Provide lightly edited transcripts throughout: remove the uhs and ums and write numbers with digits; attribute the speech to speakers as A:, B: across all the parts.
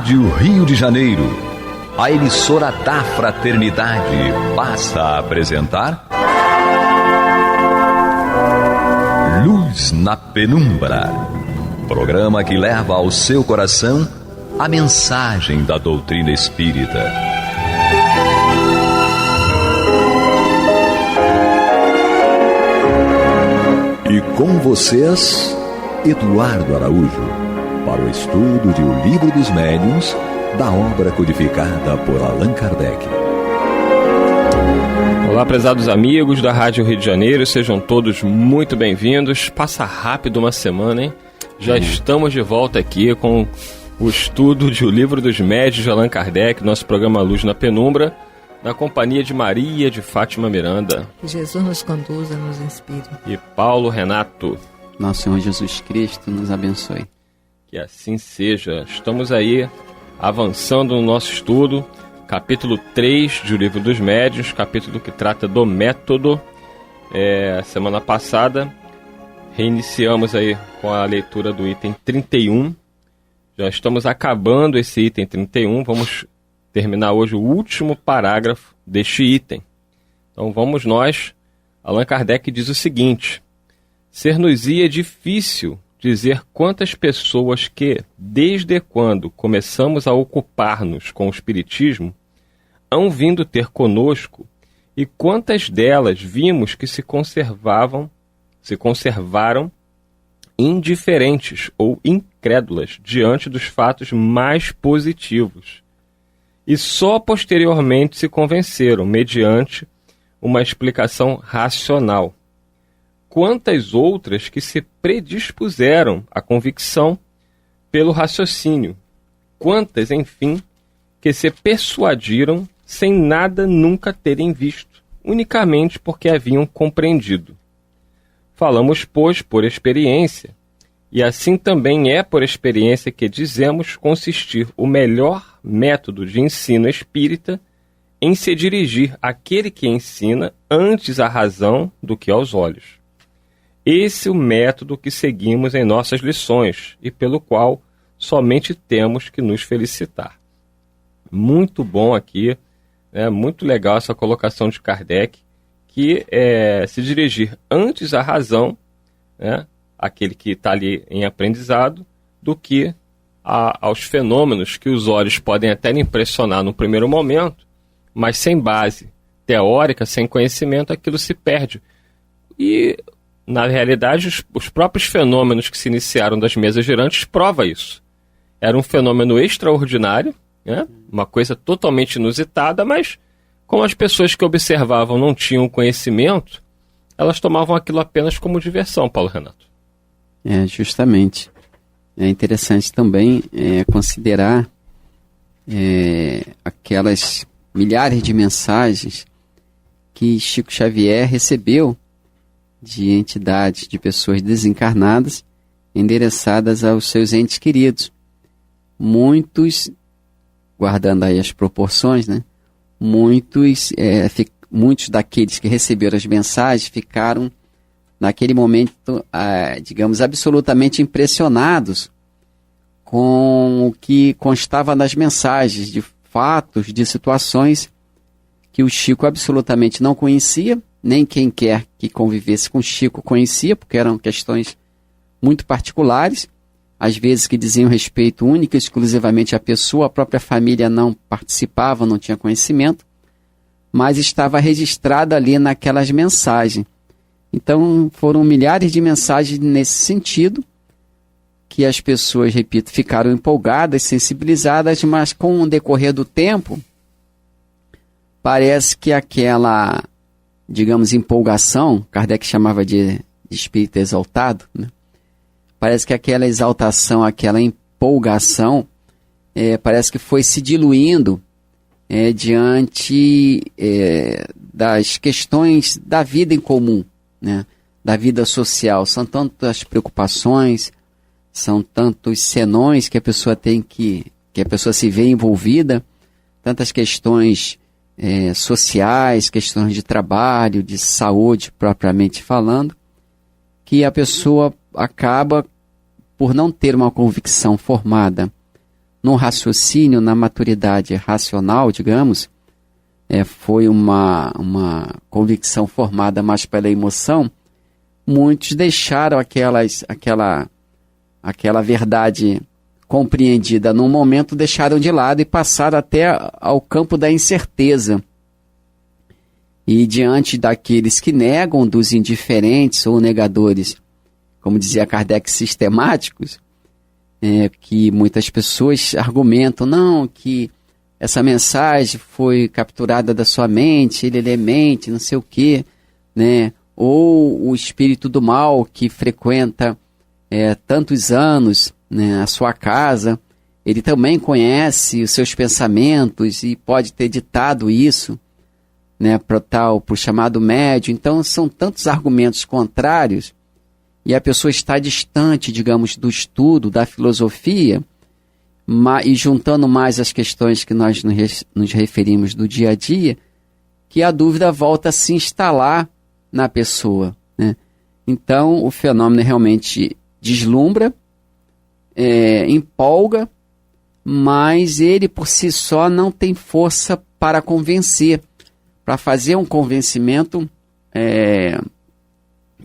A: Rádio Rio de Janeiro, a emissora da Fraternidade, passa a apresentar Luz na Penumbra, programa que leva ao seu coração a mensagem da doutrina espírita. E com vocês, Eduardo Araújo, para o estudo de O Livro dos Médiuns, da obra codificada por Allan Kardec.
B: Olá, prezados amigos da Rádio Rio de Janeiro, sejam todos muito bem-vindos. Passa rápido uma semana, hein? Já estamos de volta aqui com o estudo de O Livro dos Médiuns de Allan Kardec, nosso programa Luz na Penumbra, na companhia de Maria de Fátima Miranda.
C: Que Jesus nos conduza, nos inspire.
B: E Paulo Renato.
D: Nosso Senhor Jesus Cristo nos abençoe.
B: Que assim seja. Estamos aí avançando no nosso estudo, capítulo 3 de O Livro dos Médiuns, capítulo que trata do método. Semana passada reiniciamos aí com a leitura do item 31. Já estamos acabando esse item 31, vamos terminar hoje o último parágrafo deste item. Então vamos nós. Allan Kardec diz o seguinte: ser-nos-ia difícil dizer quantas pessoas que, desde quando começamos a ocupar-nos com o Espiritismo, hão vindo ter conosco, e quantas delas vimos que se conservaram indiferentes ou incrédulas diante dos fatos mais positivos, e só posteriormente se convenceram mediante uma explicação racional. Quantas outras que se predispuseram à convicção pelo raciocínio. Quantas, enfim, que se persuadiram sem nada nunca terem visto, unicamente porque haviam compreendido. Falamos, pois, por experiência, e assim também é por experiência que dizemos consistir o melhor método de ensino espírita em se dirigir àquele que ensina antes à razão do que aos olhos. Esse é o método que seguimos em nossas lições e pelo qual somente temos que nos felicitar. Muito bom aqui, muito legal essa colocação de Kardec, que é se dirigir antes à razão, aquele que está ali em aprendizado, do que aos fenômenos que os olhos podem até impressionar no primeiro momento, mas sem base teórica, sem conhecimento, aquilo se perde. E na realidade, os próprios fenômenos que se iniciaram das mesas girantes provam isso. Era um fenômeno extraordinário, uma coisa totalmente inusitada, mas como as pessoas que observavam não tinham conhecimento, elas tomavam aquilo apenas como diversão, Paulo Renato.
D: Justamente. É interessante também considerar aquelas milhares de mensagens que Chico Xavier recebeu de entidades, de pessoas desencarnadas, endereçadas aos seus entes queridos. Muitos, guardando aí as proporções, muitos daqueles que receberam as mensagens ficaram, naquele momento, digamos, absolutamente impressionados com o que constava nas mensagens, de fatos, de situações que o Chico absolutamente não conhecia, nem quem quer que convivesse com Chico conhecia, porque eram questões muito particulares, às vezes que diziam respeito única e exclusivamente à pessoa, a própria família não participava, não tinha conhecimento, mas estava registrado ali naquelas mensagens. Então foram milhares de mensagens nesse sentido, que as pessoas, repito, ficaram empolgadas, sensibilizadas, mas com o decorrer do tempo, parece que aquela, digamos, empolgação, Kardec chamava de espírito exaltado, parece que aquela exaltação, aquela empolgação, parece que foi se diluindo diante das questões da vida em comum, da vida social. São tantas preocupações, são tantos senões que a pessoa tem que a pessoa se vê envolvida, tantas questões sociais, questões de trabalho, de saúde propriamente falando, que a pessoa acaba por não ter uma convicção formada no raciocínio, na maturidade racional, digamos, foi uma convicção formada mais pela emoção, muitos deixaram aquela verdade compreendida num momento, deixaram de lado e passaram até ao campo da incerteza. E diante daqueles que negam, dos indiferentes ou negadores, como dizia Kardec, sistemáticos, que muitas pessoas argumentam, não, que essa mensagem foi capturada da sua mente, ele é mente, não sei o quê, né? Ou o espírito do mal que frequenta tantos anos, né, a sua casa, ele também conhece os seus pensamentos e pode ter ditado isso, né, para o chamado médio. Então são tantos argumentos contrários e a pessoa está distante, digamos, do estudo, da filosofia, e juntando mais as questões que nós nos referimos do dia a dia, que a dúvida volta a se instalar na pessoa, né? Então o fenômeno realmente deslumbra, empolga, mas ele por si só não tem força para convencer, para fazer um convencimento,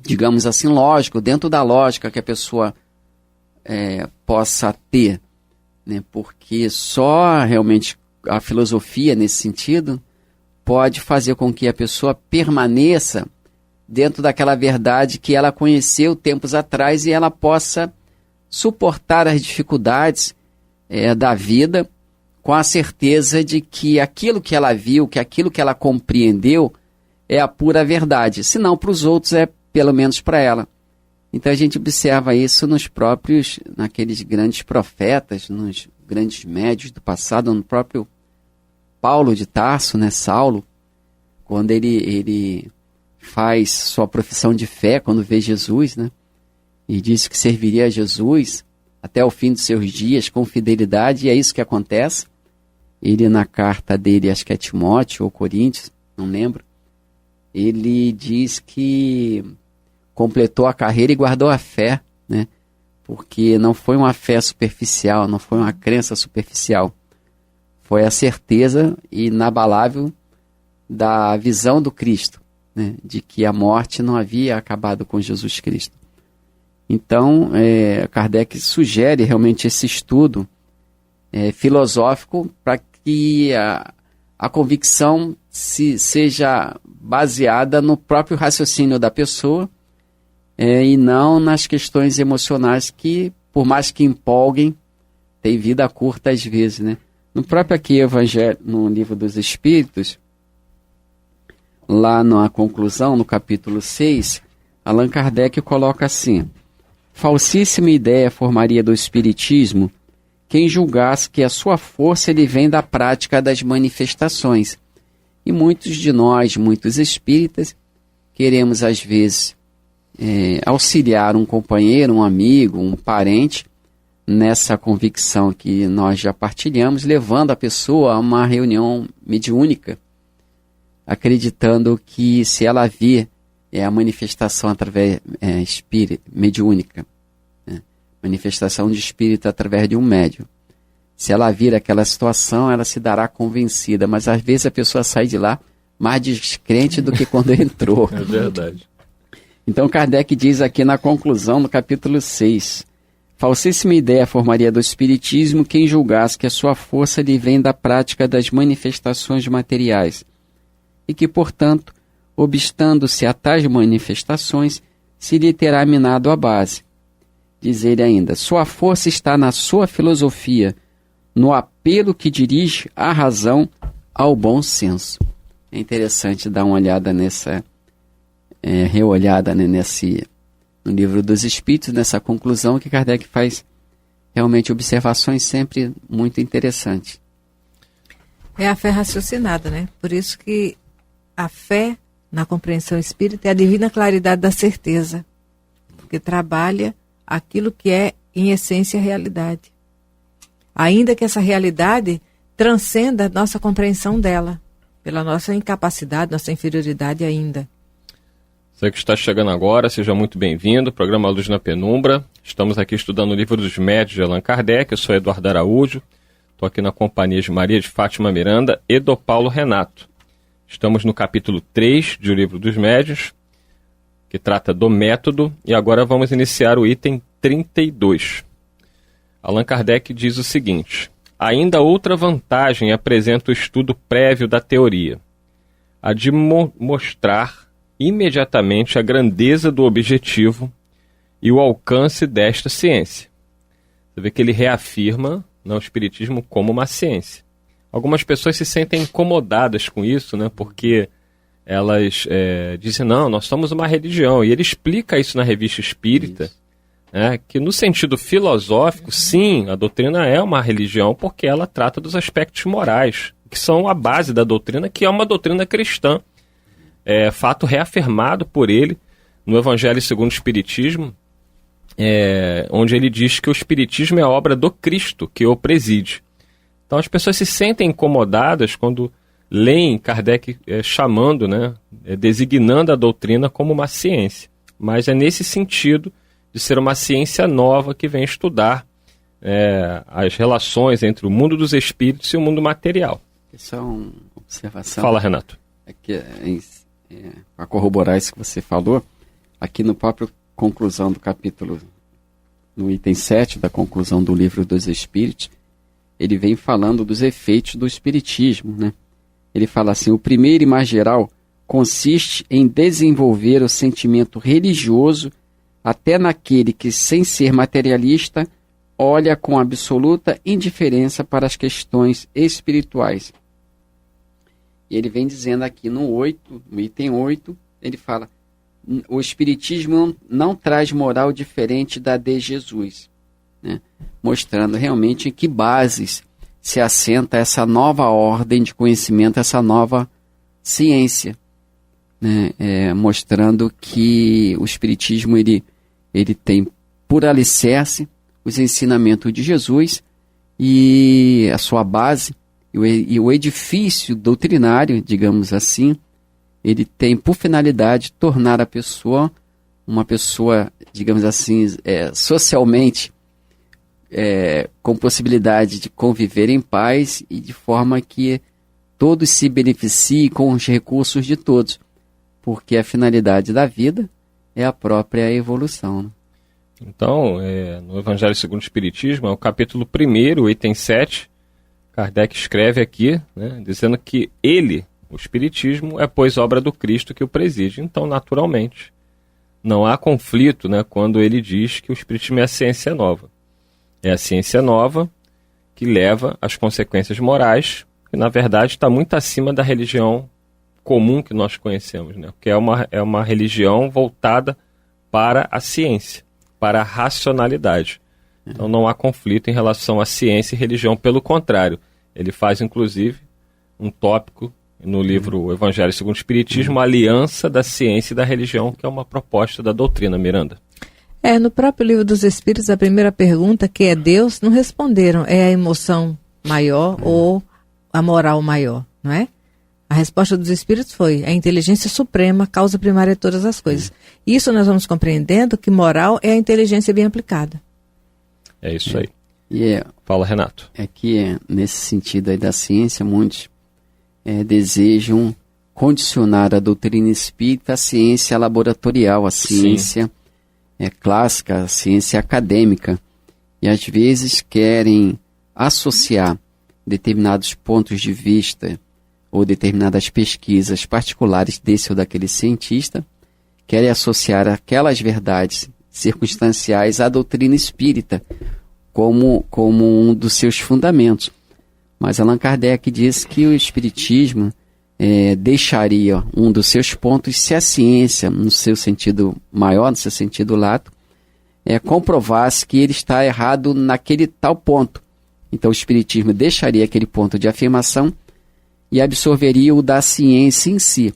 D: digamos assim, lógico, dentro da lógica que a pessoa possa ter, né? Porque só realmente a filosofia, nesse sentido, pode fazer com que a pessoa permaneça dentro daquela verdade que ela conheceu tempos atrás e ela possa suportar as dificuldades da vida com a certeza de que aquilo que ela viu, que aquilo que ela compreendeu é a pura verdade. Se não para os outros, é pelo menos para ela. Então a gente observa isso naqueles grandes profetas, nos grandes médios do passado, no próprio Paulo de Tarso, né, Saulo, quando ele faz sua profissão de fé, quando vê Jesus, né, e disse que serviria a Jesus até o fim dos seus dias com fidelidade, e é isso que acontece. Ele, na carta dele, acho que é Timóteo ou Coríntios, não lembro, ele diz que completou a carreira e guardou a fé, né? Porque não foi uma fé superficial, não foi uma crença superficial, foi a certeza inabalável da visão do Cristo, né? De que a morte não havia acabado com Jesus Cristo. Então, Kardec sugere realmente esse estudo filosófico para que a convicção seja baseada no próprio raciocínio da pessoa e não nas questões emocionais que, por mais que empolguem, tem vida curta às vezes, né? No próprio aqui Evangelho, no Livro dos Espíritos, lá na conclusão, no capítulo 6, Allan Kardec coloca assim: falsíssima ideia formaria do Espiritismo quem julgasse que a sua força lhe vem da prática das manifestações. E muitos de nós, muitos espíritas, queremos às vezes auxiliar um companheiro, um amigo, um parente, nessa convicção que nós já partilhamos, levando a pessoa a uma reunião mediúnica, acreditando que se ela vir a manifestação através mediúnica, manifestação de espírito através de um médium, se ela vir aquela situação, ela se dará convencida, mas às vezes a pessoa sai de lá mais descrente do que quando entrou.
B: É verdade.
D: Então Kardec diz aqui na conclusão, no capítulo 6, falsíssima ideia formaria do Espiritismo quem julgasse que a sua força lhe vem da prática das manifestações materiais, e que, portanto, obstando-se a tais manifestações, se lhe terá minado a base. Diz ele ainda, sua força está na sua filosofia, no apelo que dirige à razão, ao bom senso. É interessante dar uma olhada reolhada, né, no Livro dos Espíritos, nessa conclusão que Kardec faz realmente observações sempre muito interessantes.
C: É a fé raciocinada, né? Por isso que a fé na compreensão espírita é a divina claridade da certeza, porque trabalha aquilo que é, em essência, a realidade. Ainda que essa realidade transcenda a nossa compreensão dela, pela nossa incapacidade, nossa inferioridade ainda.
B: Você que está chegando agora, seja muito bem-vindo, programa Luz na Penumbra. Estamos aqui estudando o Livro dos Médiuns de Allan Kardec, eu sou Eduardo Araújo. Estou aqui na companhia de Maria de Fátima Miranda e do Paulo Renato. Estamos no capítulo 3 de O Livro dos Médiuns, que trata do método, e agora vamos iniciar o item 32. Allan Kardec diz o seguinte: ainda outra vantagem apresenta o estudo prévio da teoria, a de mostrar imediatamente a grandeza do objetivo e o alcance desta ciência. Você vê que ele reafirma o Espiritismo como uma ciência. Algumas pessoas se sentem incomodadas com isso, né, porque elas dizem, não, nós somos uma religião. E ele explica isso na Revista Espírita, que no sentido filosófico, sim, a doutrina é uma religião porque ela trata dos aspectos morais, que são a base da doutrina, que é uma doutrina cristã. É fato reafirmado por ele no Evangelho segundo o Espiritismo, onde ele diz que o Espiritismo é a obra do Cristo que o preside. Então as pessoas se sentem incomodadas quando leem Kardec chamando, designando a doutrina como uma ciência. Mas é nesse sentido de ser uma ciência nova que vem estudar as relações entre o mundo dos espíritos e o mundo material.
D: Só uma observação.
B: Fala, Renato.
D: Para corroborar isso que você falou, aqui no próprio conclusão do capítulo, no item 7 da conclusão do Livro dos Espíritos, ele vem falando dos efeitos do espiritismo, né? Ele fala assim: o primeiro e mais geral consiste em desenvolver o sentimento religioso até naquele que, sem ser materialista, olha com absoluta indiferença para as questões espirituais. E ele vem dizendo aqui no item 8, ele fala: o Espiritismo não traz moral diferente da de Jesus, né? Mostrando realmente em que bases se assenta essa nova ordem de conhecimento, essa nova ciência, né? Mostrando que o Espiritismo ele tem por alicerce os ensinamentos de Jesus e a sua base, e o edifício doutrinário, digamos assim, ele tem por finalidade tornar a pessoa uma pessoa, digamos assim, socialmente com possibilidade de conviver em paz e de forma que todos se beneficiem com os recursos de todos, porque a finalidade da vida é a própria evolução, né?
B: Então, no Evangelho segundo o Espiritismo, é o capítulo 1, item 7, Kardec escreve aqui, dizendo que ele, o Espiritismo, é, pois, obra do Cristo que o preside. Então, naturalmente, não há conflito, quando ele diz que o Espiritismo é a ciência nova. É a ciência nova que leva às consequências morais, que, na verdade, está muito acima da religião comum que nós conhecemos, que é uma religião voltada para a ciência, para a racionalidade. Então, não há conflito em relação à ciência e religião, pelo contrário. Ele faz, inclusive, um tópico no livro Evangelho segundo o Espiritismo, a aliança da ciência e da religião, que é uma proposta da doutrina, Miranda.
C: No próprio Livro dos Espíritos, a primeira pergunta, que é Deus, não responderam, é a emoção maior ou a moral maior, não é? A resposta dos Espíritos foi a inteligência suprema, causa primária de todas as coisas. Isso nós vamos compreendendo que moral é a inteligência bem aplicada.
B: É isso aí.
C: Fala, Renato.
D: É que, nesse sentido aí da ciência, muitos desejam condicionar a doutrina espírita à ciência laboratorial, à ciência clássica, à ciência acadêmica. E, às vezes, querem associar determinados pontos de vista ou determinadas pesquisas particulares desse ou daquele cientista, querem associar aquelas verdades circunstanciais à doutrina espírita como um dos seus fundamentos. Mas Allan Kardec diz que o espiritismo deixaria um dos seus pontos se a ciência, no seu sentido maior, no seu sentido lato, comprovasse que ele está errado naquele tal ponto. Então o espiritismo deixaria aquele ponto de afirmação e absorveria o da ciência em si.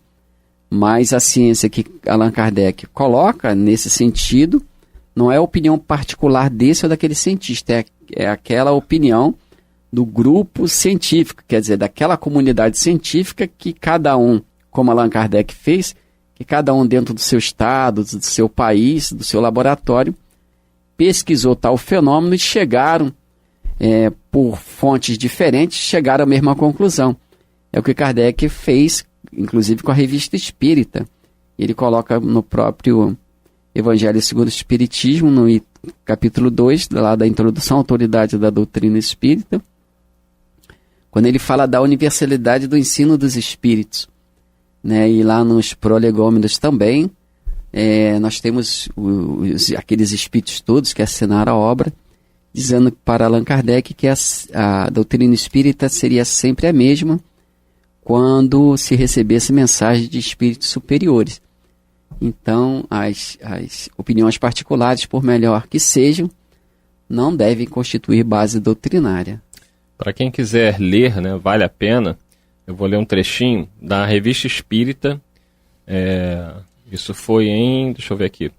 D: Mas a ciência que Allan Kardec coloca nesse sentido não é a opinião particular desse ou daquele cientista, é aquela opinião do grupo científico, quer dizer, daquela comunidade científica que cada um, como Allan Kardec fez, que cada um dentro do seu estado, do seu país, do seu laboratório, pesquisou tal fenômeno e chegaram por fontes diferentes, chegaram à mesma conclusão. É o que Kardec fez, inclusive com a Revista Espírita. Ele coloca no próprio Evangelho segundo o Espiritismo, no capítulo 2, lá da introdução à autoridade da doutrina espírita, quando ele fala da universalidade do ensino dos espíritos, né? E lá nos prolegômenos também, nós temos aqueles espíritos todos que assinaram a obra, dizendo para Allan Kardec que a doutrina espírita seria sempre a mesma quando se recebesse mensagem de espíritos superiores. Então, as opiniões particulares, por melhor que sejam, não devem constituir base doutrinária.
B: Para quem quiser ler, né, vale a pena, eu vou ler um trechinho da Revista Espírita. Isso foi deixa eu ver aqui,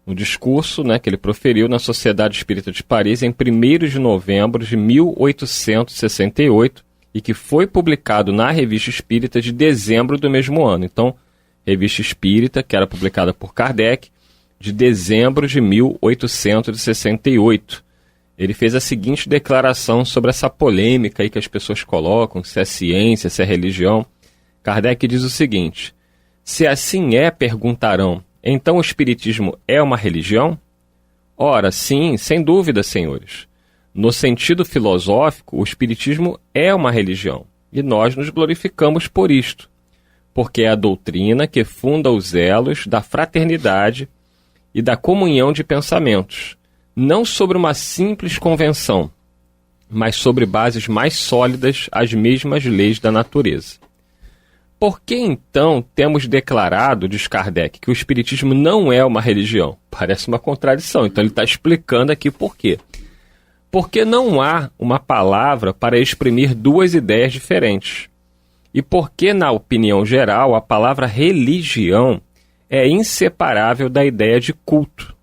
B: um discurso, né, que ele proferiu na Sociedade Espírita de Paris em 1º de novembro de 1868 e que foi publicado na Revista Espírita de dezembro do mesmo ano. Então, Revista Espírita, que era publicada por Kardec, de dezembro de 1868. Ele fez a seguinte declaração sobre essa polêmica aí que as pessoas colocam, se é ciência, se é religião. Kardec diz o seguinte: se assim é, perguntarão, então o Espiritismo é uma religião? Ora, sim, sem dúvida, senhores. No sentido filosófico, o Espiritismo é uma religião, e nós nos glorificamos por isto, porque é a doutrina que funda os elos da fraternidade e da comunhão de pensamentos, não sobre uma simples convenção, mas sobre bases mais sólidas, as mesmas leis da natureza. Por que, então, temos declarado, diz Kardec, que o Espiritismo não é uma religião? Parece uma contradição, então ele está explicando aqui por quê. Porque não há uma palavra para exprimir duas ideias diferentes. E porque, na opinião geral, a palavra religião é inseparável da ideia de culto,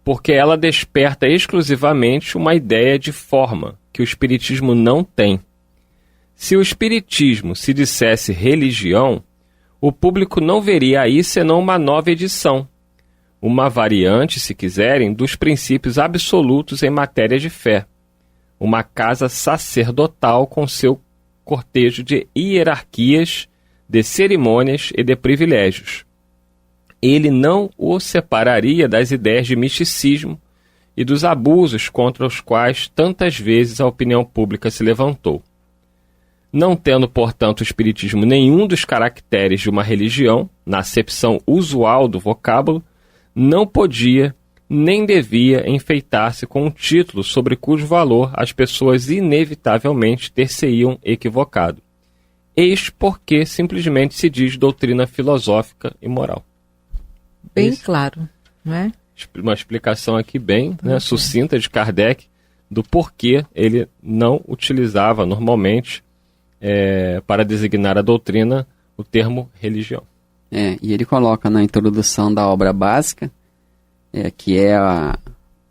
B: porque ela desperta exclusivamente uma ideia de forma, que o Espiritismo não tem. Se o Espiritismo se dissesse religião, o público não veria aí senão uma nova edição, uma variante, se quiserem, dos princípios absolutos em matéria de fé, uma casa sacerdotal com seu cortejo de hierarquias, de cerimônias e de privilégios. Ele não o separaria das ideias de misticismo e dos abusos contra os quais tantas vezes a opinião pública se levantou. Não tendo, portanto, o Espiritismo nenhum dos caracteres de uma religião, na acepção usual do vocábulo, não podia nem devia enfeitar-se com um título sobre cujo valor as pessoas inevitavelmente ter-se-iam equivocado. Eis porque simplesmente se diz doutrina filosófica e moral.
C: Bem isso, claro, não é?
B: Uma explicação aqui bem sucinta de Kardec do porquê ele não utilizava normalmente para designar a doutrina o termo religião.
D: E ele coloca na introdução da obra básica, que é o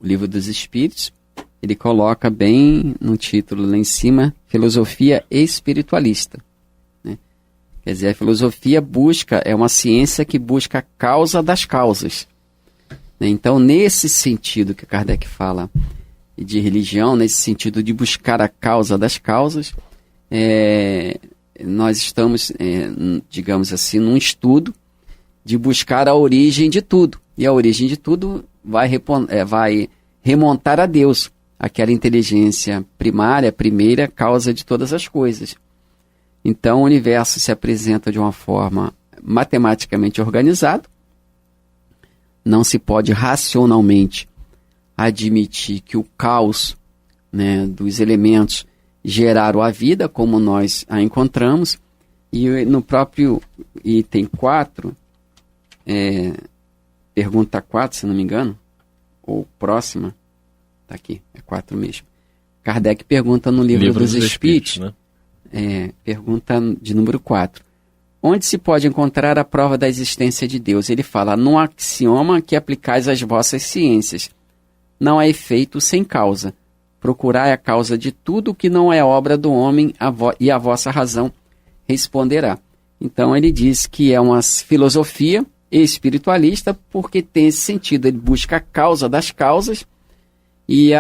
D: Livro dos Espíritos, ele coloca bem no título lá em cima, filosofia espiritualista. Né? Quer dizer, a filosofia é uma ciência que busca a causa das causas. Né? Então, nesse sentido que Kardec fala de religião, nesse sentido de buscar a causa das causas, nós estamos, digamos assim, num estudo de buscar a origem de tudo. E a origem de tudo vai remontar a Deus, aquela inteligência primária, primeira causa de todas as coisas. Então o universo se apresenta de uma forma matematicamente organizada. Não se pode racionalmente admitir que o caos, né, dos elementos geraram a vida como nós a encontramos. E no próprio item 4, pergunta 4, se não me engano, ou próxima, está aqui, é 4 mesmo. Kardec pergunta no Livro dos Espíritos, né? Pergunta de número 4. Onde se pode encontrar a prova da existência de Deus? Ele fala, num axioma que aplicais às vossas ciências. Não há efeito sem causa. Procurai a causa de tudo que não é obra do homem e a vossa razão responderá. Então ele diz que é uma filosofia espiritualista porque tem esse sentido. Ele busca a causa das causas e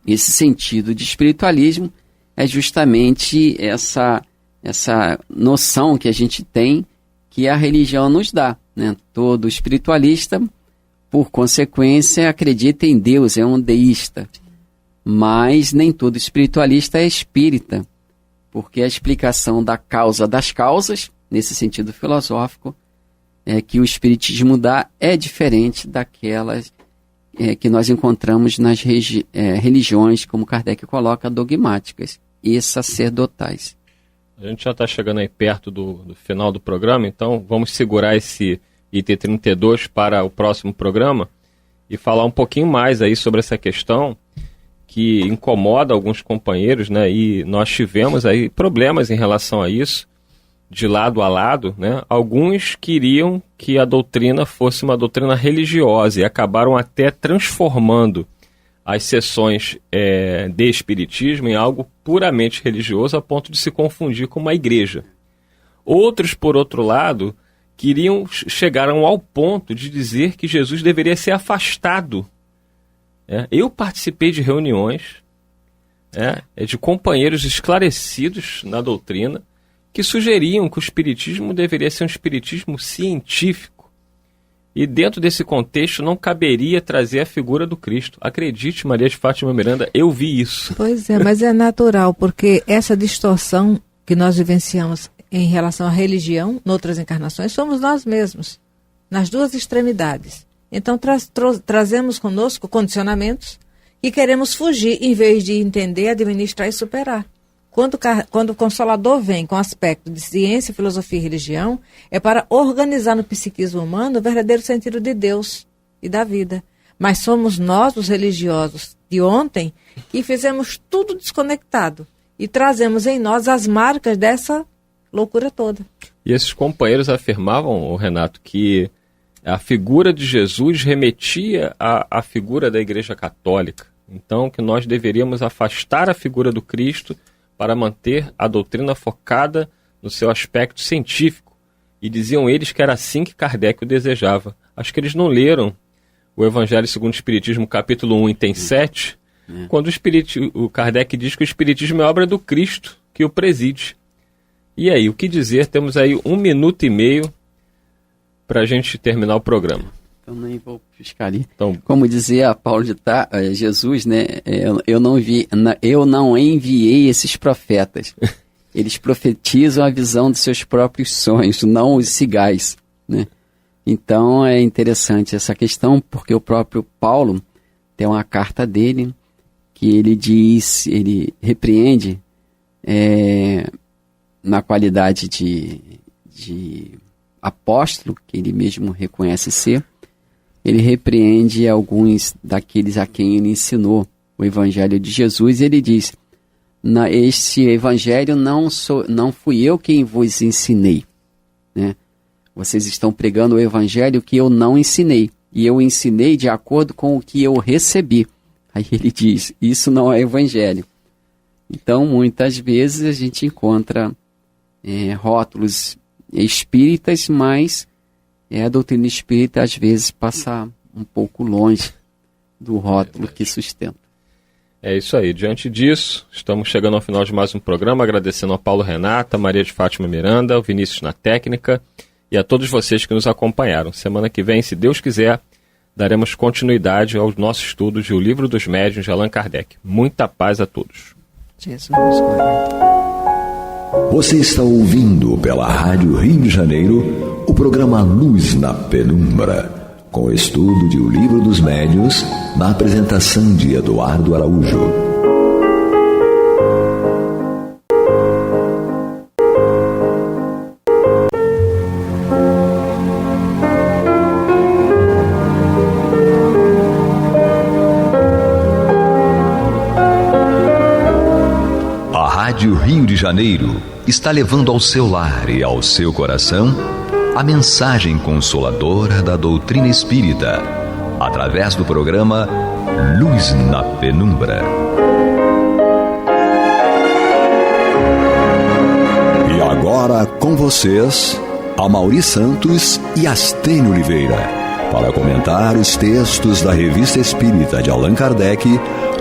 D: Esse sentido de espiritualismo é justamente essa noção que a gente tem que a religião nos dá, né? Todo espiritualista, por consequência, acredita em Deus, é um deísta. Mas nem todo espiritualista é espírita, porque a explicação da causa das causas, nesse sentido filosófico, que o espiritismo dá é diferente daquelas que nós encontramos nas religiões, como Kardec coloca, dogmáticas e sacerdotais.
B: A gente já está chegando aí perto do final do programa, então vamos segurar esse item 32 para o próximo programa e falar um pouquinho mais aí sobre essa questão que incomoda alguns companheiros, né? E nós tivemos aí problemas em relação a isso, de lado a lado, né? Alguns queriam que a doutrina fosse uma doutrina religiosa e acabaram até transformando as sessões de espiritismo em algo puramente religioso a ponto de se confundir com uma igreja. Outros, por outro lado, chegaram ao ponto de dizer que Jesus deveria ser afastado. Eu participei de reuniões de companheiros esclarecidos na doutrina que sugeriam que o espiritismo deveria ser um espiritismo científico. E dentro desse contexto não caberia trazer a figura do Cristo. Acredite, Maria de Fátima Miranda, eu vi isso.
C: Pois é, mas é natural, porque essa distorção que nós vivenciamos em relação à religião, noutras encarnações, somos nós mesmos, nas duas extremidades. Então trazemos conosco condicionamentos que queremos fugir, em vez de entender, administrar e superar. Quando o Consolador vem com aspecto de ciência, filosofia e religião, é para organizar no psiquismo humano o verdadeiro sentido de Deus e da vida. Mas somos nós, os religiosos de ontem, que fizemos tudo desconectado e trazemos em nós as marcas dessa loucura toda.
B: E esses companheiros afirmavam, Renato, que a figura de Jesus remetia à figura da Igreja Católica. Então, que nós deveríamos afastar a figura do Cristo para manter a doutrina focada no seu aspecto científico. E diziam eles que era assim que Kardec o desejava. Acho que eles não leram o Evangelho segundo o Espiritismo, capítulo 1, item 7, quando o Kardec diz que o Espiritismo é obra do Cristo, que o preside. E aí, o que dizer? Temos aí 1 minuto e meio para a gente terminar o programa.
D: Eu nem vou fiscar ali. Então, como dizia Paulo de Jesus, né? Eu não enviei esses profetas. Eles profetizam a visão dos seus próprios sonhos, não os sigais, né? Então é interessante essa questão, porque o próprio Paulo tem uma carta dele que ele repreende na qualidade de apóstolo, que ele mesmo reconhece ser. Ele repreende alguns daqueles a quem ele ensinou o Evangelho de Jesus, e ele diz: este Evangelho não fui eu quem vos ensinei, né? Vocês estão pregando o Evangelho que eu não ensinei, e eu ensinei de acordo com o que eu recebi. Aí ele diz: isso não é Evangelho. Então, muitas vezes a gente encontra rótulos espíritas, mas a doutrina espírita às vezes passa um pouco longe do rótulo que sustenta.
B: É isso aí. Diante disso, estamos chegando ao final de mais um programa, agradecendo ao Paulo Renata, Maria de Fátima Miranda, ao Vinícius na técnica e a todos vocês que nos acompanharam. Semana que vem, se Deus quiser, daremos continuidade aos nossos estudos de O Livro dos Médiuns de Allan Kardec. Muita paz a todos.
C: Jesus, glória.
A: Você está ouvindo pela Rádio Rio de Janeiro o programa Luz na Penumbra, com o estudo de O Livro dos Médiuns, na apresentação de Eduardo Araújo. A Rádio Rio de Janeiro está levando ao seu lar e ao seu coração a mensagem consoladora da doutrina espírita, através do programa Luz na Penumbra. E agora com vocês, Amaury Santos e Astênio Oliveira. para comentar os textos da Revista Espírita de Allan Kardec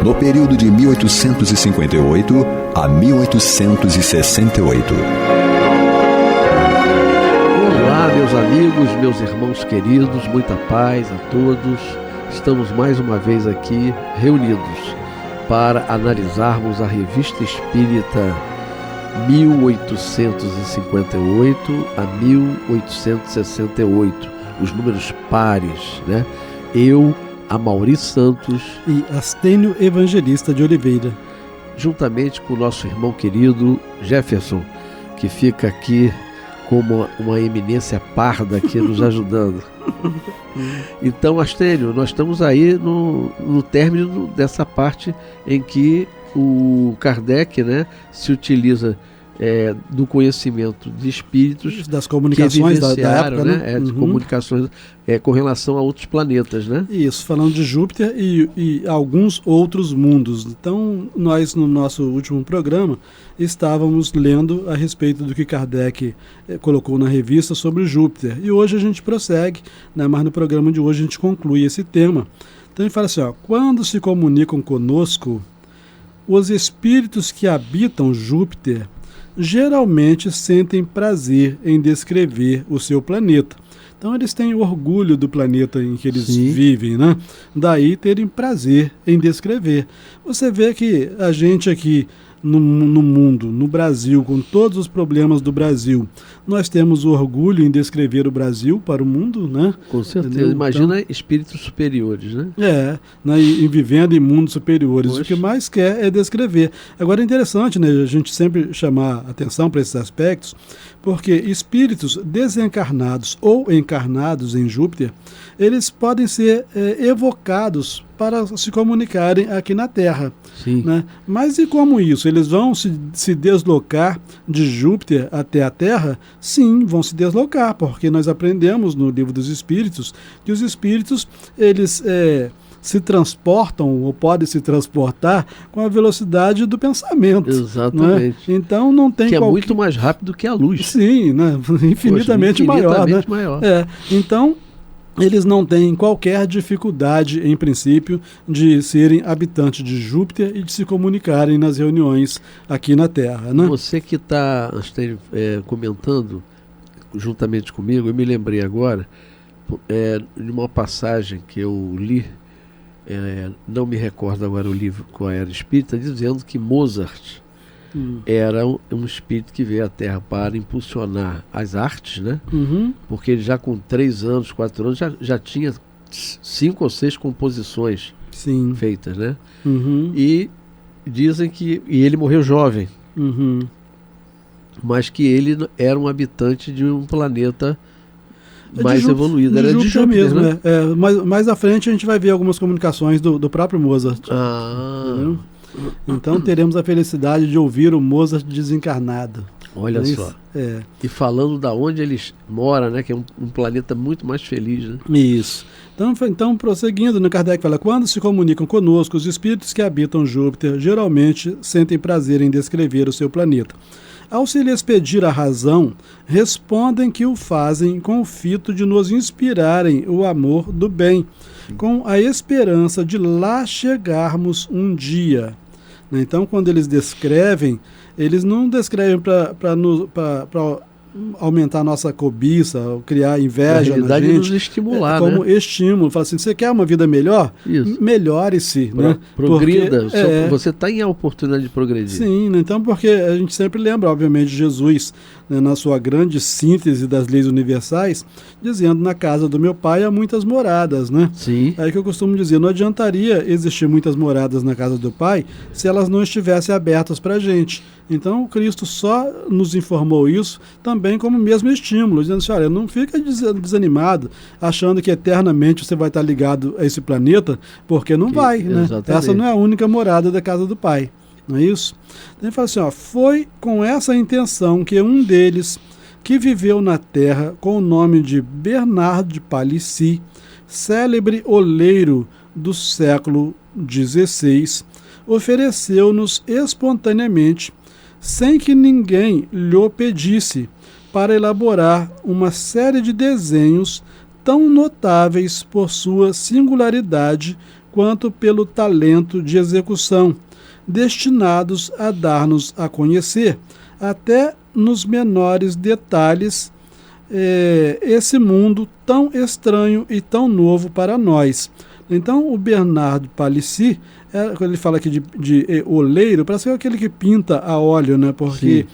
A: no período de 1858 a 1868.
E: Olá, meus amigos, meus irmãos queridos, muita paz a todos. Estamos mais uma vez aqui reunidos para analisarmos a Revista Espírita 1858 a 1868, os números pares, né? Eu, Amaury Santos
F: e Astênio Evangelista de Oliveira,
E: juntamente com o nosso irmão querido Jefferson, que fica aqui como uma eminência parda aqui nos ajudando. Então, Astênio, nós estamos aí no término dessa parte em que o Kardec, né, se utiliza do conhecimento de espíritos,
F: das comunicações da época,
E: né? De comunicações com relação a outros planetas, né?
F: Isso, falando de Júpiter e alguns outros mundos. Então, nós no nosso último programa estávamos lendo a respeito do que Kardec colocou na revista sobre Júpiter. E hoje a gente prossegue, né? Mas no programa de hoje a gente conclui esse tema. Então ele fala assim, quando se comunicam conosco, os espíritos que habitam Júpiter geralmente sentem prazer em descrever o seu planeta. Então eles têm orgulho do planeta em que eles vivem, né? Daí terem prazer em descrever. Você vê que a gente aqui no mundo, no Brasil, com todos os problemas do Brasil, nós temos orgulho em descrever o Brasil para o mundo, né?
E: Com certeza. Entendeu? Imagina então, espíritos superiores, né?
F: Né? E vivendo em mundos superiores. Poxa. O que mais quer é descrever. Agora é interessante, né, a gente sempre chamar atenção para esses aspectos, porque espíritos desencarnados ou encarnados em Júpiter, eles podem ser evocados para se comunicarem aqui na Terra.
E: Sim.
F: Né? Mas e como isso? Eles vão se deslocar de Júpiter até a Terra? Sim, vão se deslocar, porque nós aprendemos no Livro dos Espíritos que os espíritos, eles se transportam ou podem se transportar com a velocidade do pensamento.
E: Exatamente.
F: Né? Então não tem
E: é muito mais rápido que a luz.
F: Sim, né? Infinitamente maior. Né? Então eles não têm qualquer dificuldade, em princípio, de serem habitantes de Júpiter e de se comunicarem nas reuniões aqui na Terra. Né?
E: Você que está comentando juntamente comigo, eu me lembrei agora de uma passagem que eu li, não me recordo agora o livro qual era espírita, dizendo que Mozart era um espírito que veio à Terra para impulsionar as artes, né? Porque ele já com 3 anos, 4 anos, já tinha 5 ou 6 composições feitas, né? E dizem que ele morreu jovem, mas que ele era um habitante de um planeta mais evoluído, era de Júpiter mesmo, né?
F: Mais à frente a gente vai ver algumas comunicações do próprio Mozart. Então teremos a felicidade de ouvir o Mozart desencarnado.
E: Olha só. E falando da onde ele mora, né, que é um planeta muito mais feliz, né?
F: Isso. Então prosseguindo, né, Kardec fala, quando se comunicam conosco, os espíritos que habitam Júpiter geralmente sentem prazer em descrever o seu planeta. Ao se lhes pedir a razão, respondem que o fazem com o fito de nos inspirarem o amor do bem, com a esperança de lá chegarmos um dia. Então, quando eles descrevem, eles não descrevem para aumentar a nossa cobiça, criar inveja na gente.
E: Nos estimular,
F: como estímulo. Fala assim, você quer uma vida melhor?
E: Isso.
F: Melhore-se. Né?
E: Progrida. Você tem a oportunidade de progredir.
F: Sim, então porque a gente sempre lembra, obviamente, de Jesus, né, na sua grande síntese das leis universais, dizendo, na casa do meu pai há muitas moradas, né?
E: Sim.
F: Aí que eu costumo dizer, não adiantaria existir muitas moradas na casa do pai se elas não estivessem abertas para a gente. Então o Cristo só nos informou isso também como mesmo estímulo, dizendo assim, olha, não fica desanimado achando que eternamente você vai estar ligado a esse planeta, porque não vai, né? Essa não é a única morada da casa do pai, não é isso? Então ele fala assim, foi com essa intenção que um deles, que viveu na terra com o nome de Bernard de Palissy, célebre oleiro do século XVI, ofereceu-nos espontaneamente, sem que ninguém lhe pedisse, para elaborar uma série de desenhos tão notáveis por sua singularidade quanto pelo talento de execução, destinados a dar-nos a conhecer, até nos menores detalhes, esse mundo tão estranho e tão novo para nós. Então, o Bernard Palissy, quando ele fala aqui de oleiro, parece que é aquele que pinta a óleo, né? Porque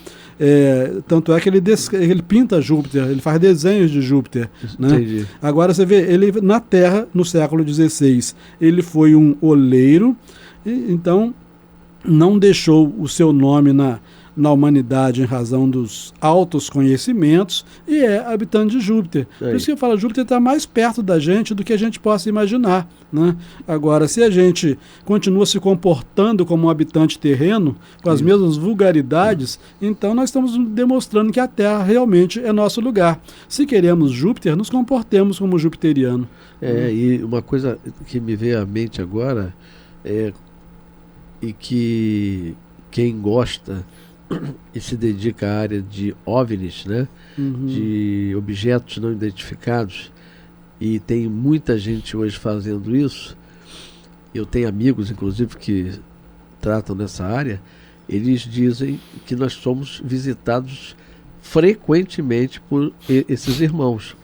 F: tanto é que ele pinta Júpiter, ele faz desenhos de Júpiter. Né? Agora você vê, ele na Terra, no século XVI, ele foi um oleiro, então não deixou o seu nome na humanidade em razão dos altos conhecimentos e é habitante de Júpiter. Por isso que eu falo, Júpiter está mais perto da gente do que a gente possa imaginar. Né? Agora, se a gente continua se comportando como um habitante terreno, com as mesmas vulgaridades, então nós estamos demonstrando que a Terra realmente é nosso lugar. Se queremos Júpiter, nos comportemos como jupiteriano.
E: E uma coisa que me veio à mente agora e que quem gosta e se dedica à área de OVNIs, né? De objetos não identificados, e tem muita gente hoje fazendo isso. Eu tenho amigos, inclusive, que tratam nessa área. Eles dizem que nós somos visitados frequentemente por esses irmãos,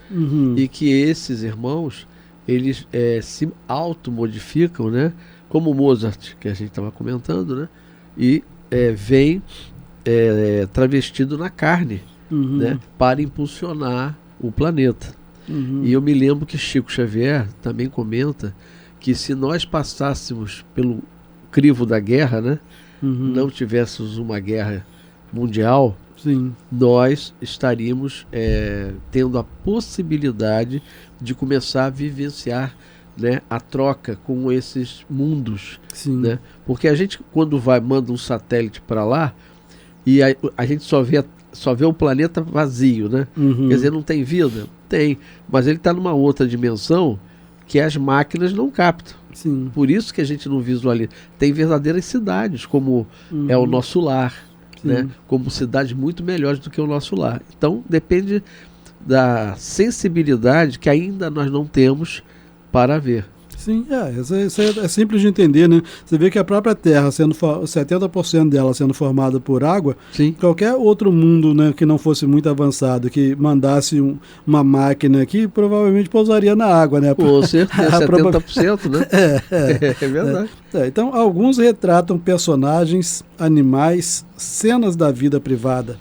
E: e que esses irmãos eles se automodificam, né? Como Mozart, que a gente estava comentando, né? E vem travestido na carne, né, para impulsionar o planeta. E eu me lembro que Chico Xavier também comenta que se nós passássemos pelo crivo da guerra, né, não tivéssemos uma guerra mundial, nós estaríamos tendo a possibilidade de começar a vivenciar, né, a troca com esses mundos, né? Porque a gente, quando manda um satélite para lá, e a gente só vê o planeta vazio, né? Quer dizer, não tem vida? Tem, mas ele está numa outra dimensão que as máquinas não captam. Por isso que a gente não visualiza. Tem verdadeiras cidades, como é o nosso lar, né? Como cidades muito melhores do que o nosso lar. Então, depende da sensibilidade que ainda nós não temos para ver.
F: Sim, isso é simples de entender, né? Você vê que a própria Terra, 70% dela sendo formada por água, qualquer outro mundo, né, que não fosse muito avançado, que mandasse uma máquina aqui, provavelmente pousaria na água, né?
E: Com certeza, 70%, né? É verdade.
F: Então, alguns retratam personagens, animais, cenas da vida privada.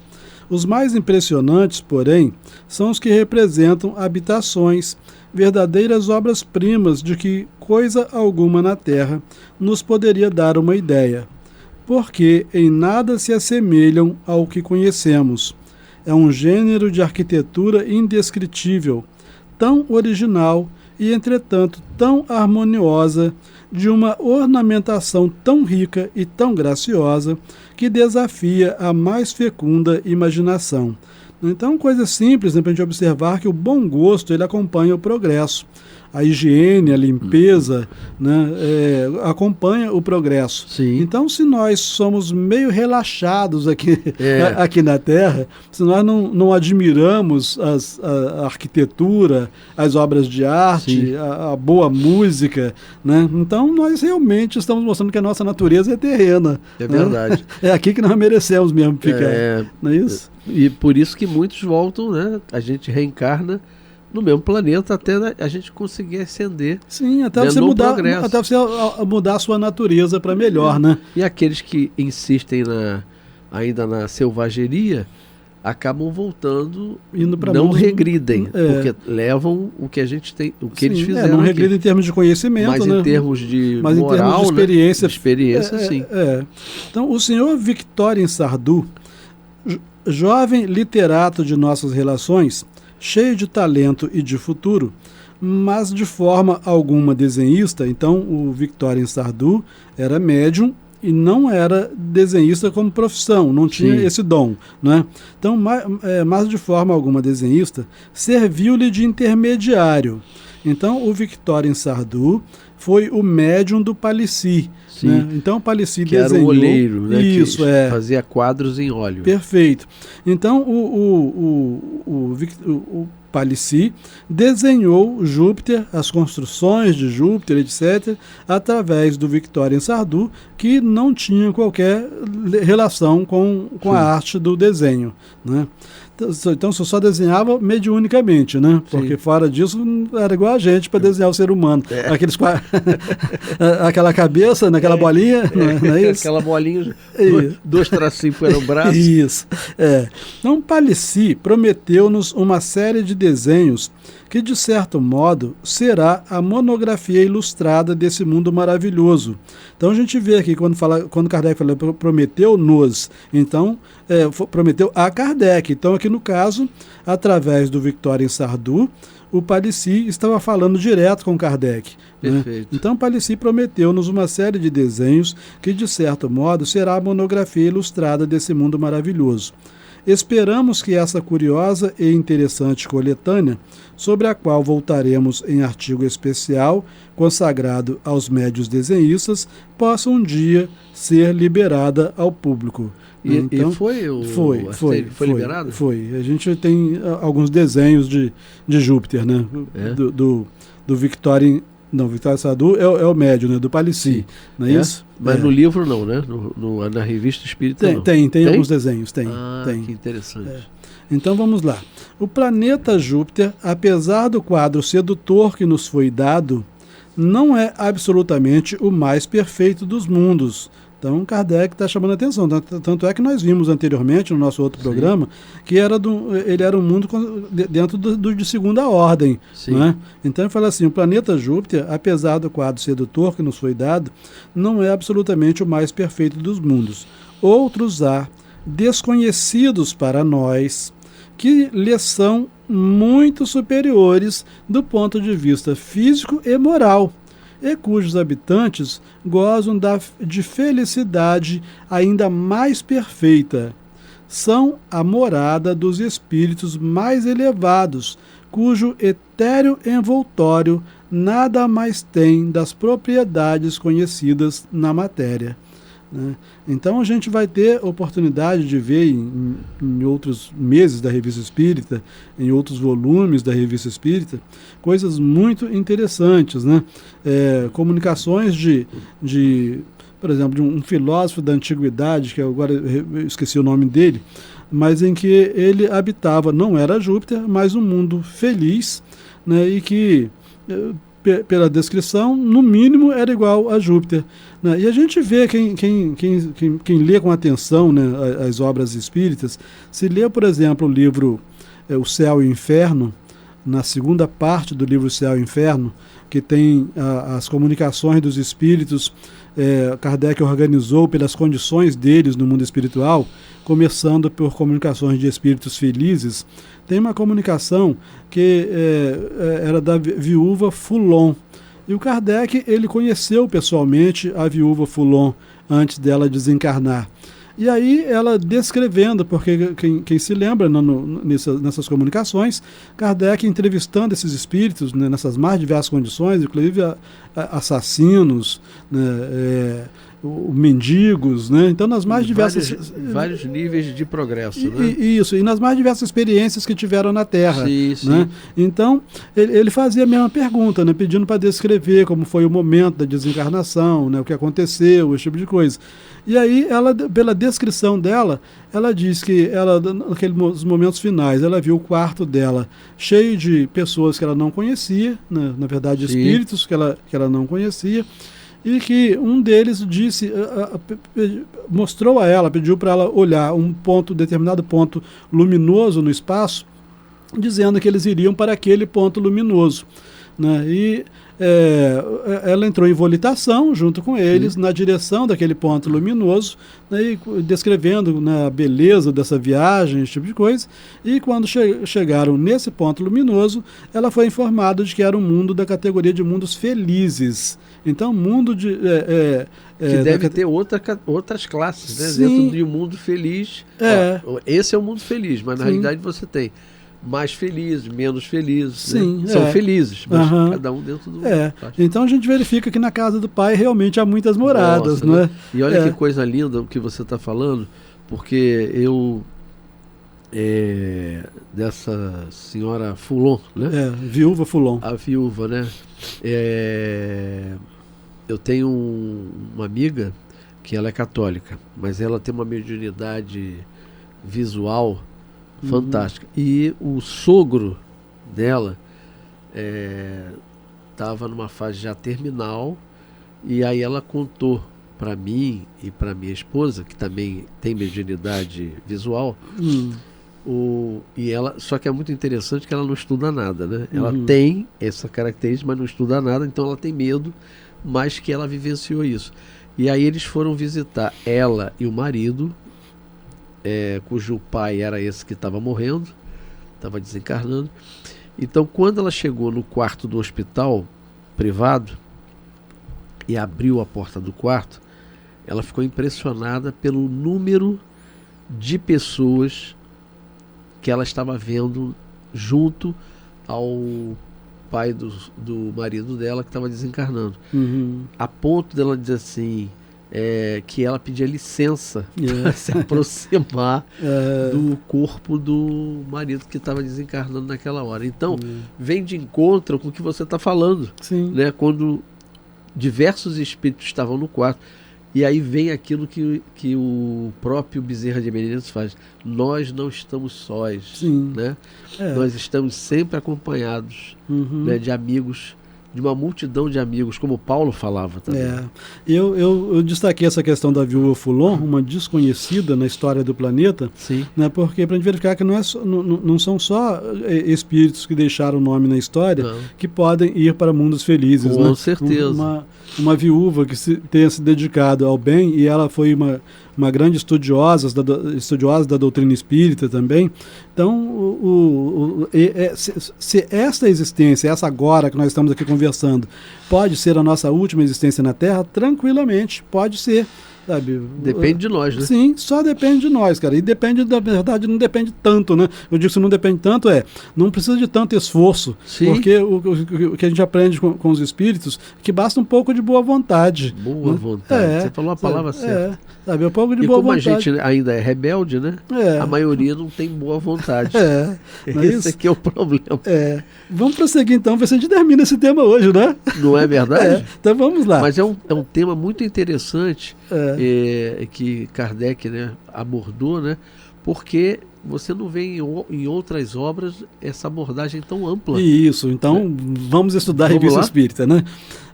F: Os mais impressionantes, porém, são os que representam habitações, verdadeiras obras-primas de que coisa alguma na Terra nos poderia dar uma ideia, porque em nada se assemelham ao que conhecemos. É um gênero de arquitetura indescritível, tão original e, entretanto, tão harmoniosa, de uma ornamentação tão rica e tão graciosa, que desafia a mais fecunda imaginação. Então, coisa simples, né, para a gente observar que o bom gosto ele acompanha o progresso. A higiene, a limpeza, né, acompanha o progresso. Então, se nós somos meio relaxados aqui na Terra, se nós não admiramos a arquitetura, as obras de arte, a boa música, né, então nós realmente estamos mostrando que a nossa natureza é terrena.
E: É verdade.
F: É aqui que nós merecemos mesmo ficar. Não é isso?
E: E por isso que muitos voltam, né? A gente reencarna no mesmo planeta até a gente conseguir ascender.
F: Até você mudar a sua natureza para melhor, né?
E: E aqueles que insistem ainda na selvageria acabam voltando, não regridem, porque levam o que a gente tem, o que eles fizeram.
F: Não regridem em termos de conhecimento,
E: mas
F: né?
E: em termos de
F: mas
E: moral,
F: em termos de
E: experiência, sim.
F: Então, o senhor Victorien Sardou, jovem literato de nossas relações, cheio de talento e de futuro, mas de forma alguma desenhista. Então, o Victorien Sardou era médium e não era desenhista como profissão, não tinha esse dom, né? Então, mas de forma alguma desenhista, serviu-lhe de intermediário. Então, o Victorien Sardou foi o médium do Palissy. Né? Então, o Palissy
E: que
F: desenhou...
E: era o olheiro, né?
F: Isso,
E: que fazia quadros em óleo.
F: Perfeito. Então, o Palissy, desenhou Júpiter, as construções de Júpiter, etc., através do Victorien Sardou, que não tinha qualquer relação com a arte do desenho, né? Então você só desenhava mediunicamente, né? Porque fora disso era igual a gente para desenhar o ser humano. Aquela cabeça, naquela bolinha, não é isso?
E: Aquela bolinha, dois tracinhos para o braço.
F: Isso. Então Palissy prometeu-nos uma série de desenhos que, de certo modo, será a monografia ilustrada desse mundo maravilhoso. Então a gente vê aqui, quando Kardec falou prometeu-nos, então prometeu a Kardec. Então aqui no caso, através do Victorien Sardou, o Palissy estava falando direto com Kardec.
E: Perfeito.
F: Né? Então Palissy prometeu-nos uma série de desenhos que, de certo modo, será a monografia ilustrada desse mundo maravilhoso. Esperamos que essa curiosa e interessante coletânea, sobre a qual voltaremos em artigo especial consagrado aos médios desenhistas, possa um dia ser liberada ao público.
E: Então, foi liberado?
F: Foi. A gente tem alguns desenhos de Júpiter, né? Do Victorien. Não, Victorien Sardou é o médio, né? Do Palissy, não é isso?
E: Mas no livro não, né? Na revista Espírita não.
F: Tem alguns desenhos, tem.
E: Que interessante.
F: Então vamos lá. O planeta Júpiter, apesar do quadro sedutor que nos foi dado, não é absolutamente o mais perfeito dos mundos. Então Kardec está chamando a atenção. Tanto é que nós vimos anteriormente, no nosso outro programa, que ele era um mundo dentro de segunda ordem. Né? Então ele fala assim, o planeta Júpiter, apesar do quadro sedutor que nos foi dado, não é absolutamente o mais perfeito dos mundos. Outros há, desconhecidos para nós, que lhes são muito superiores do ponto de vista físico e moral, e cujos habitantes gozam de felicidade ainda mais perfeita. São a morada dos espíritos mais elevados, cujo etéreo envoltório nada mais tem das propriedades conhecidas na matéria. Né? Então a gente vai ter oportunidade de ver em outros meses da Revista Espírita, em outros volumes da Revista Espírita, coisas muito interessantes, né? Comunicações por exemplo, de um filósofo da antiguidade, que agora eu esqueci o nome dele, mas em que ele habitava, não era Júpiter, mas um mundo feliz, né? E que pela descrição, no mínimo era igual a Júpiter. Né? E a gente vê, quem lê com atenção, né, as obras espíritas, se lê, por exemplo, o livro O Céu e o Inferno, na segunda parte do livro O Céu e o Inferno, que tem as comunicações dos espíritos, Kardec organizou pelas condições deles no mundo espiritual, começando por comunicações de espíritos felizes. Tem uma comunicação que era da viúva Foulon. E o Kardec, ele conheceu pessoalmente a viúva Foulon antes dela desencarnar. E aí ela descrevendo, porque quem se lembra nessas comunicações, Kardec entrevistando esses espíritos, né, nessas mais diversas condições, inclusive assassinos, né, mendigos, né? Então nas mais diversas...
E: Vários níveis de progresso, né?
F: Isso, e nas mais diversas experiências que tiveram na Terra.
E: Sim.
F: Né? Então, ele fazia a mesma pergunta, né? Pedindo para descrever como foi o momento da desencarnação, né? O que aconteceu, esse tipo de coisa. E aí, ela, pela descrição dela, ela diz que naqueles momentos finais, ela viu o quarto dela cheio de pessoas que ela não conhecia, né? Na verdade, espíritos que ela não conhecia, e que um deles mostrou a ela, pediu para ela olhar determinado ponto luminoso no espaço, dizendo que eles iriam para aquele ponto luminoso. Né? E ela entrou em volitação junto com eles, na direção daquele ponto luminoso, né, e descrevendo, né, a beleza dessa viagem, esse tipo de coisa. E quando chegaram nesse ponto luminoso, ela foi informada de que era um mundo da categoria de mundos felizes. Então, mundo de...
E: que deve ter outras classes, né?
F: Sim.
E: Dentro de um mundo feliz. Esse é o mundo feliz, mas na realidade você tem mais felizes, menos felizes.
F: Sim,
E: né? São felizes, mas cada um dentro do...
F: Então a gente verifica que na casa do Pai realmente há muitas moradas.
E: Nossa,
F: não é?
E: E olha que coisa linda o que você está falando, porque eu dessa senhora Foulon, né?
F: Viúva Foulon.
E: A viúva, né? Eu tenho uma amiga que ela é católica, mas ela tem uma mediunidade visual fantástica. E o sogro dela estava numa fase já terminal, e aí ela contou para mim e para minha esposa, que também tem mediunidade visual, e ela, só que é muito interessante que ela não estuda nada, né? Ela tem essa característica, mas não estuda nada, então ela tem medo, mas que ela vivenciou isso. E aí eles foram visitar ela e o marido, cujo pai era esse que estava morrendo, estava desencarnando. Então, quando ela chegou no quarto do hospital privado e abriu a porta do quarto, ela ficou impressionada pelo número de pessoas que ela estava vendo junto ao pai do marido dela, que estava desencarnando. A ponto dela dizer assim, que ela pedia licença para se aproximar do corpo do marido que estava desencarnando naquela hora. Então, vem de encontro com o que você está falando.
F: Sim.
E: Né? Quando diversos espíritos estavam no quarto. E aí vem aquilo que o próprio Bezerra de Menezes faz. Nós não estamos sós.
F: Sim.
E: Né? Nós estamos sempre acompanhados, né, de amigos, de uma multidão de amigos, como Paulo falava também.
F: Eu destaquei essa questão da viúva Foulon, uma desconhecida na história do planeta.
E: Sim.
F: Né, porque para a gente verificar que não são só espíritos que deixaram o nome na história que podem ir para mundos felizes.
E: Com
F: né?
E: certeza.
F: Uma viúva que tenha se dedicado ao bem, e ela foi uma grande estudiosa da doutrina espírita também. Então, se esta existência, essa agora que nós estamos aqui conversando, pode ser a nossa última existência na Terra, tranquilamente, pode ser. Sabe?
E: Depende de nós, né?
F: Sim, só depende de nós, cara. E depende, na verdade, não depende tanto, né? Eu digo que se não depende tanto, não precisa de tanto esforço.
E: Sim.
F: Porque o que a gente aprende com os espíritos é que basta um pouco de boa vontade.
E: Boa vontade. Você falou a palavra certa.
F: Sabe, um pouco de
E: e
F: boa
E: como
F: vontade.
E: A gente ainda é rebelde, né? A maioria não tem boa vontade. Esse aqui é o problema.
F: Vamos prosseguir então, ver se a gente termina esse tema hoje, né?
E: Não é verdade?
F: Então vamos lá.
E: Mas é um tema muito interessante que Kardec, né, abordou, né? Porque você não vê em outras obras essa abordagem tão ampla.
F: Isso, então vamos estudar a Revista Espírita, né?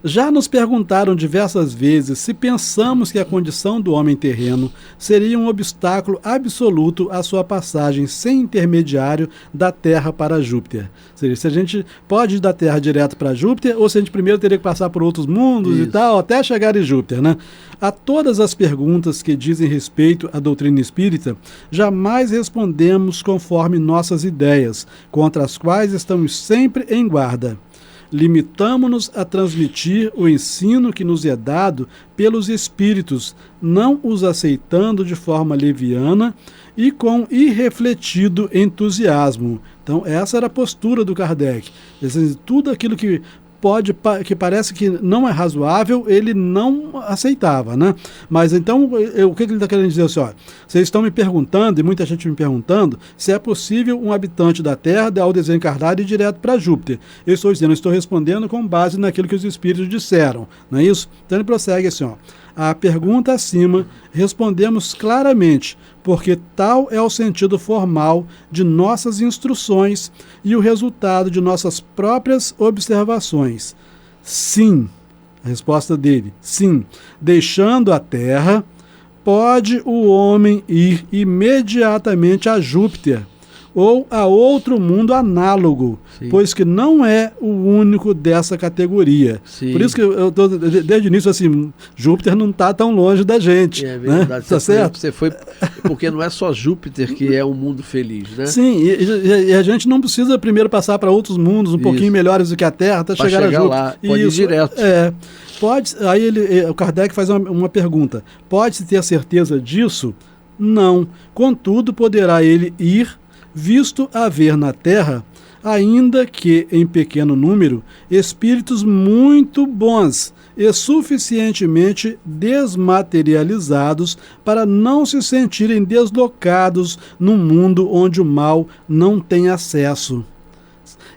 F: Já nos perguntaram diversas vezes se pensamos que a condição do homem terreno seria um obstáculo absoluto à sua passagem sem intermediário da Terra para Júpiter. Ou seja, se a gente pode ir da Terra direto para Júpiter, ou se a gente primeiro teria que passar por outros mundos e tal, até chegar em Júpiter, né? A todas as perguntas que dizem respeito à doutrina espírita, jamais respondemos conforme nossas ideias, contra as quais estamos sempre em guarda. Limitamo-nos a transmitir o ensino que nos é dado pelos espíritos, não os aceitando de forma leviana e com irrefletido entusiasmo. Então, essa era a postura do Kardec. Tudo aquilo que parece que não é razoável, ele não aceitava, né? Mas então, o que ele está querendo dizer assim, ó, vocês estão me perguntando, e muita gente me perguntando, se é possível um habitante da Terra, ao desencarnar, ir direto para Júpiter. Eu estou respondendo com base naquilo que os espíritos disseram, não é isso? Então ele prossegue assim, ó. À pergunta acima, respondemos claramente, porque tal é o sentido formal de nossas instruções e o resultado de nossas próprias observações. Sim, a resposta dele, sim, deixando a Terra, pode o homem ir imediatamente a Júpiter, ou a outro mundo análogo, pois que não é o único dessa categoria. Sim. Por isso que eu tô, desde o início, assim, Júpiter não está tão longe da gente.
E: É verdade.
F: Né? Tá certo?
E: Você foi, porque não é só Júpiter que é um mundo feliz, né?
F: Sim, e a gente não precisa primeiro passar para outros mundos um pouquinho melhores do que a Terra até chegar a Júpiter.
E: Lá, pode ir direto.
F: Aí o Kardec faz uma pergunta. Pode-se ter certeza disso? Não. Contudo, poderá ele ir, visto haver na Terra ainda que em pequeno número, espíritos muito bons e suficientemente desmaterializados para não se sentirem deslocados num mundo onde o mal não tem acesso.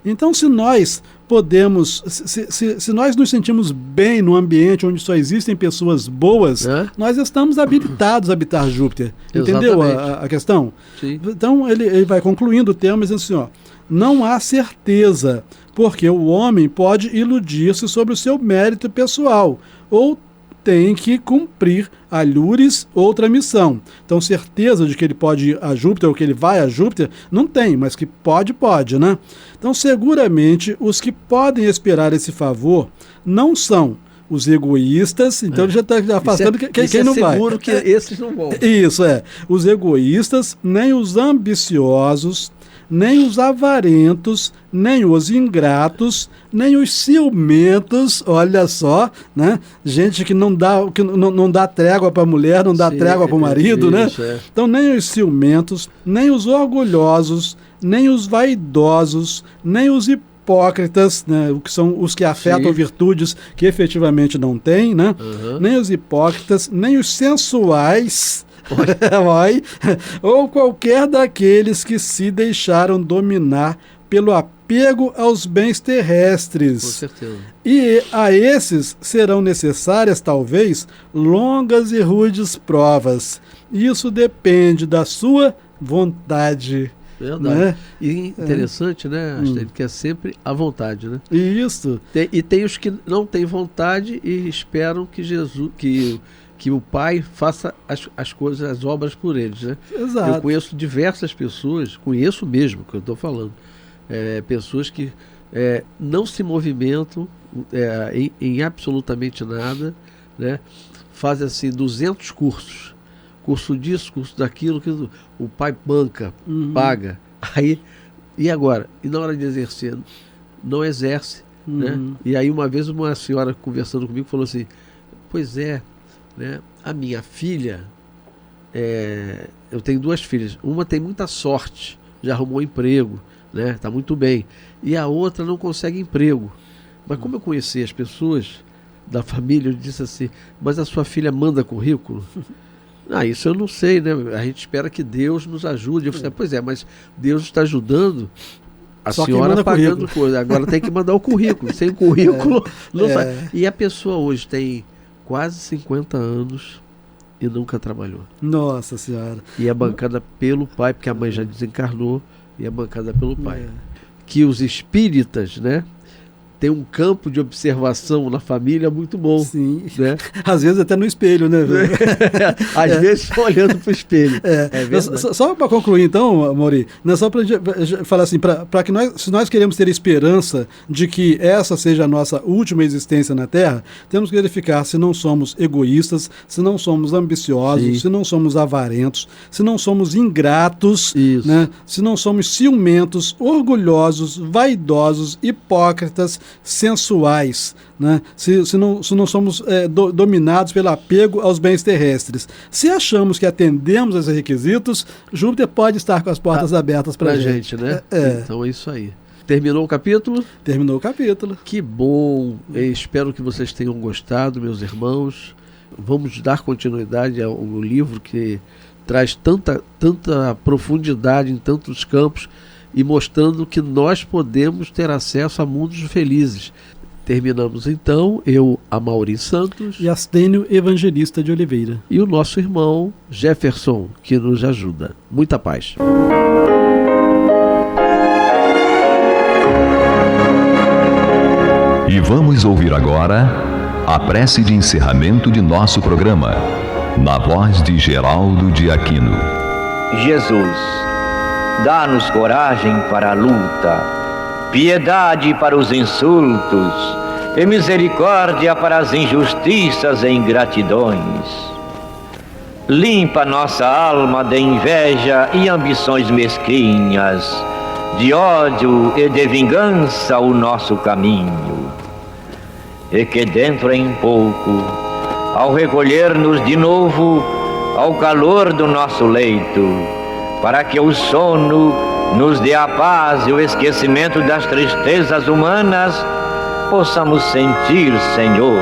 F: Então, se nós podemos, se nós nos sentimos bem no ambiente onde só existem pessoas boas, nós estamos habilitados a habitar Júpiter. Entendeu a questão?
E: Sim.
F: Então, ele vai concluindo o tema dizendo assim, ó, não há certeza, porque o homem pode iludir-se sobre o seu mérito pessoal, ou tem que cumprir alhures outra missão. Então, certeza de que ele pode ir a Júpiter ou que ele vai a Júpiter, não tem, mas que pode, né? Então, seguramente, os que podem esperar esse favor não são os egoístas, então ele já está afastando quem não vai.
E: Seguro que esses não vão.
F: Isso, os egoístas, nem os ambiciosos, nem os avarentos, nem os ingratos, nem os ciumentos, olha só, né? Gente que não dá trégua para a mulher, não dá trégua para o marido, né? Então, nem os ciumentos, nem os orgulhosos, nem os vaidosos, nem os hipócritas, né, que são os que afetam virtudes que efetivamente não têm, né? Nem os hipócritas, nem os sensuais, ou qualquer daqueles que se deixaram dominar pelo apego aos bens terrestres.
E: Com certeza.
F: E a esses serão necessárias, talvez, longas e rudes provas. Isso depende da sua vontade.
E: Verdade.
F: Né?
E: E interessante, né, Astaíno, que é sempre a vontade, né?
F: Isso.
E: E tem os que não têm vontade e esperam que Jesus, que o Pai faça as coisas, as obras por eles, né?
F: Exato.
E: Eu conheço diversas pessoas, conheço mesmo, que eu estou falando, pessoas que não se movimentam em absolutamente nada, né? Fazem assim 200 curso disso, curso daquilo, que o pai banca, paga. Aí, e agora? E na hora de exercer? Não exerce. Né? E aí uma vez uma senhora conversando comigo falou assim, pois é, né? A minha filha, eu tenho 2 filhas, uma tem muita sorte, já arrumou emprego, né? Está muito bem, e a outra não consegue emprego. Mas como eu conheci as pessoas da família, eu disse assim, mas a sua filha manda currículo? Isso eu não sei, né? A gente espera que Deus nos ajude. Eu falei, pois é, mas Deus está ajudando a
F: só
E: senhora pagando coisa. Agora tem que mandar o currículo. Sem currículo, não faz. E a pessoa hoje tem quase 50 anos e nunca trabalhou.
F: Nossa Senhora.
E: E é bancada pelo pai, porque a mãe já desencarnou, e é bancada pelo pai. Que os espíritas, né? Tem um campo de observação na família muito bom.
F: Sim.
E: Né?
F: Às vezes até no espelho, né?
E: Às vezes olhando para o espelho.
F: Só para concluir, então, Mauri, né, só para falar assim, para que se nós queremos ter esperança de que essa seja a nossa última existência na Terra, temos que verificar se não somos egoístas, se não somos ambiciosos, se não somos avarentos, se não somos ingratos, né, se não somos ciumentos, orgulhosos, vaidosos, hipócritas, sensuais, né? Se não somos dominados pelo apego aos bens terrestres. Se achamos que atendemos a esses requisitos, Júpiter pode estar com as portas abertas para a gente,
E: né? Então é isso aí. Terminou o capítulo?
F: Terminou o capítulo.
E: Que bom! Espero que vocês tenham gostado, meus irmãos. Vamos dar continuidade ao livro que traz tanta profundidade em tantos campos e mostrando que nós podemos ter acesso a mundos felizes. Terminamos então, eu, Amaury Santos
F: e Astaíno Evangelista de Oliveira,
E: e o nosso irmão Jefferson, que nos ajuda. Muita paz.
A: E vamos ouvir agora a prece de encerramento de nosso programa, na voz de Geraldo de Aquino.
G: Jesus, dá-nos coragem para a luta, piedade para os insultos e misericórdia para as injustiças e ingratidões. Limpa nossa alma de inveja e ambições mesquinhas, de ódio e de vingança o nosso caminho. E que dentro em pouco, ao recolher-nos de novo ao calor do nosso leito, para que o sono nos dê a paz e o esquecimento das tristezas humanas, possamos sentir, Senhor,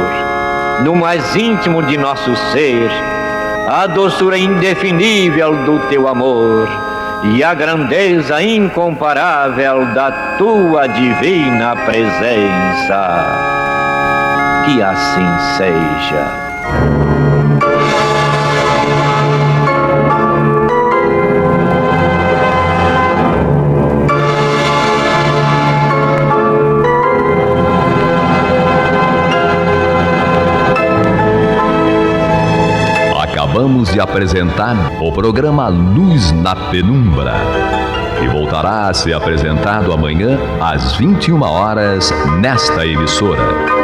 G: no mais íntimo de nosso ser, a doçura indefinível do Teu amor e a grandeza incomparável da Tua divina presença. Que assim seja.
A: Acabamos de apresentar o programa Luz na Penumbra, que voltará a ser apresentado amanhã às 21 horas nesta emissora.